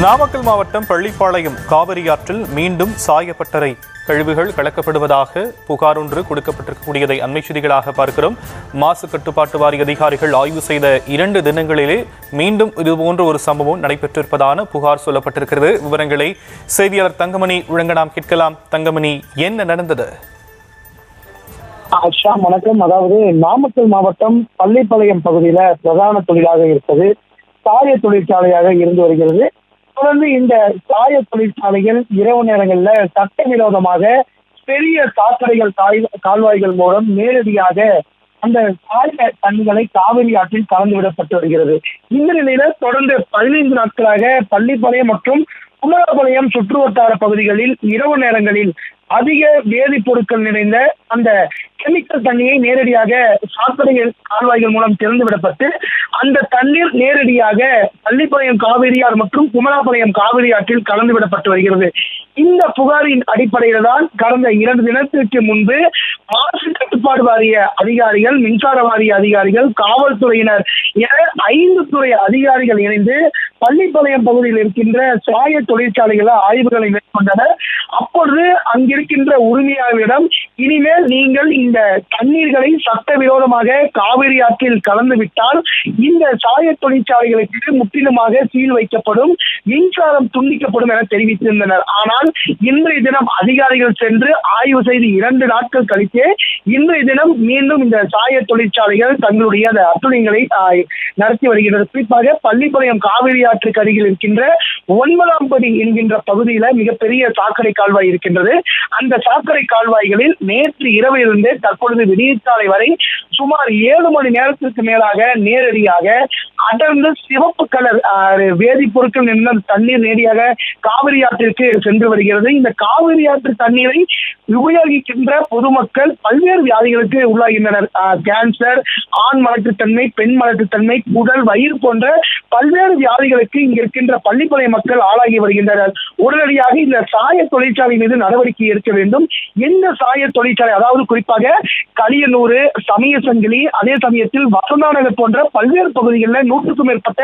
நாமக்கல் மாவட்டம் பள்ளிப்பாளையம் காவிரி ஆற்றில் மீண்டும் சாயப்பட்டறை கழிவுகள் கலக்கப்படுவதாக புகார் ஒன்று கொடுக்கப்பட்டிருக்கக்கூடியதை அண்மை செய்திகளாக பார்க்கிறோம். மாசு கட்டுப்பாட்டு வாரிய அதிகாரிகள் ஆய்வு செய்த 2 தினங்களிலே மீண்டும் இதுபோன்ற ஒரு சம்பவம் நடைபெற்றிருப்பதான புகார் சொல்லப்பட்டிருக்கிறது. விவரங்களை செய்தியாளர் தங்கமணி வழங்க நாம் கேட்கலாம். தங்கமணி, என்ன நடந்தது? வணக்கம். அதாவது நாமக்கல் மாவட்டம் பள்ளிப்பாளையம் பகுதியில பிரதான தொழிலாக இருப்பது சாய தொழிற்சாலையாக இருந்து வருகிறது. தொடர்ந்து இந்த சாய தொழிற்சாலைகள் இரவு நேரங்களில் சட்டவிரோதமாக பெரிய சாக்கடைகள் கால்வாய்கள் மூலம் நேரடியாக அந்த சாய தண்ணிகளை காவிரி ஆற்றில் கலந்து விடப்பட்டு வருகிறது. இந்த நிலையில தொடர்ந்து 15 நாட்களாக பள்ளிப்பாளையம் மற்றும் குமரபாளையம் சுற்றுவட்டார பகுதிகளில் இரவு நேரங்களில் அதிக வேதிப்பொருட்கள் நிறைந்த அந்த கெமிக்கல் தண்ணியை நேரடியாக சாக்கடைகள் கால்வாய்கள் மூலம் திறந்து விடப்பட்டு அந்த தண்ணீர் நேரடியாக பள்ளிப்பாளையம் காவிரியார் மற்றும் குமராபாளையம் காவிரி ஆற்றில் கலந்து விடப்பட்டு வருகிறது. இந்த புகாரின் அடிப்படையில் தான் கடந்த 2 தினத்திற்கு முன்பு மாசு கட்டுப்பாடு வாரிய அதிகாரிகள், மின்சார வாரிய அதிகாரிகள், காவல்துறையினர் என 5 துறை அதிகாரிகள் இணைந்து பள்ளிப்பாளையம் பகுதியில் இருக்கின்ற சாய தொழிற்சாலைகள ஆய்வுகளை மேற்கொண்டனர். அப்பொழுது அங்கிருக்கின்ற உரிமையாளரிடம், இனிமேல் நீங்கள் இந்த தண்ணீர்களை சட்டவிரோதமாக காவிரி ஆற்றில் கலந்து விட்டால் இந்த சாய தொழிற்சாலைகளுக்கு முற்றிலுமாக சீல் வைக்கப்படும், மின்சாரம் துண்டிக்கப்படும் என தெரிவித்திருந்தனர். ஆனால் இன்றைய தினம் அதிகாரிகள் சென்று ஆய்வு செய்து 2 நாட்கள் கழித்து இன்றைய தினம் மீண்டும் இந்த சாய தொழிற்சாலைகள் தங்களுடைய அத்துணைகளை நடத்தி வருகிறது. குறிப்பாக பள்ளிப்பாளையம் காவிரி ஆற்றுக்கு அருகில் இருக்கின்ற 9ஆம் படி என்கின்ற பகுதியில மிகப்பெரிய சாக்கடை கால்வாய் இருக்கின்றது. அந்த சாக்கடை கால்வாய்களில் நேற்று இரவிலிருந்து தற்பொழுது விடியற்காலை வரை சுமார் 7 மணி நேரத்திற்கு மேலாக நேரடியாக அடர்ந்து சிவப்பு கலர் வேதிப்பொருட்கள் நின்ற தண்ணீர் நேரடியாக காவிரி ஆற்றிற்கு சென்று வருகிறது. இந்த காவிரி ஆற்று தண்ணீரை உபயோகிக்கின்ற பொதுமக்கள் பல்வேறு வியாதிகளுக்கு உள்ளாகின்றனர். கேன்சர், ஆண் மலட்டுத்தன்மை, பெண் மலட்டுத்தன்மை, குடல், வயிறு போன்ற பல்வேறு வியாதிகளுக்கு இங்க இருக்கின்ற பள்ளிப்பாளைய மக்கள் ஆளாகி வருகின்றனர். உடனடியாக இந்த சாய தொழிற்சாலை மீது நடவடிக்கை எடுக்க வேண்டும். எந்த சாய தொழிற்சாலை, அதாவது குறிப்பாக களியனூர், சமயசங்கிலி, அதே சமயத்தில் வசந்தாநகர் போன்ற பல்வேறு பகுதிகளில் 100க்கும் மேற்பட்ட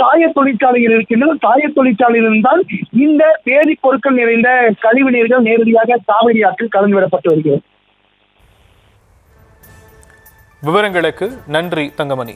சாய தொழிற்சாலைகள் இருக்கின்றன. சாய தொழிற்சாலையிலிருந்தான் இந்த வேதிப்பொருட்கள் நிறைந்த கழிவு நீர்கள் நேரடியாக காவிரி ஆற்றில் கலந்து விடப்பட்டு வருகிறது. விவரங்களுக்கு நன்றி தங்கமணி.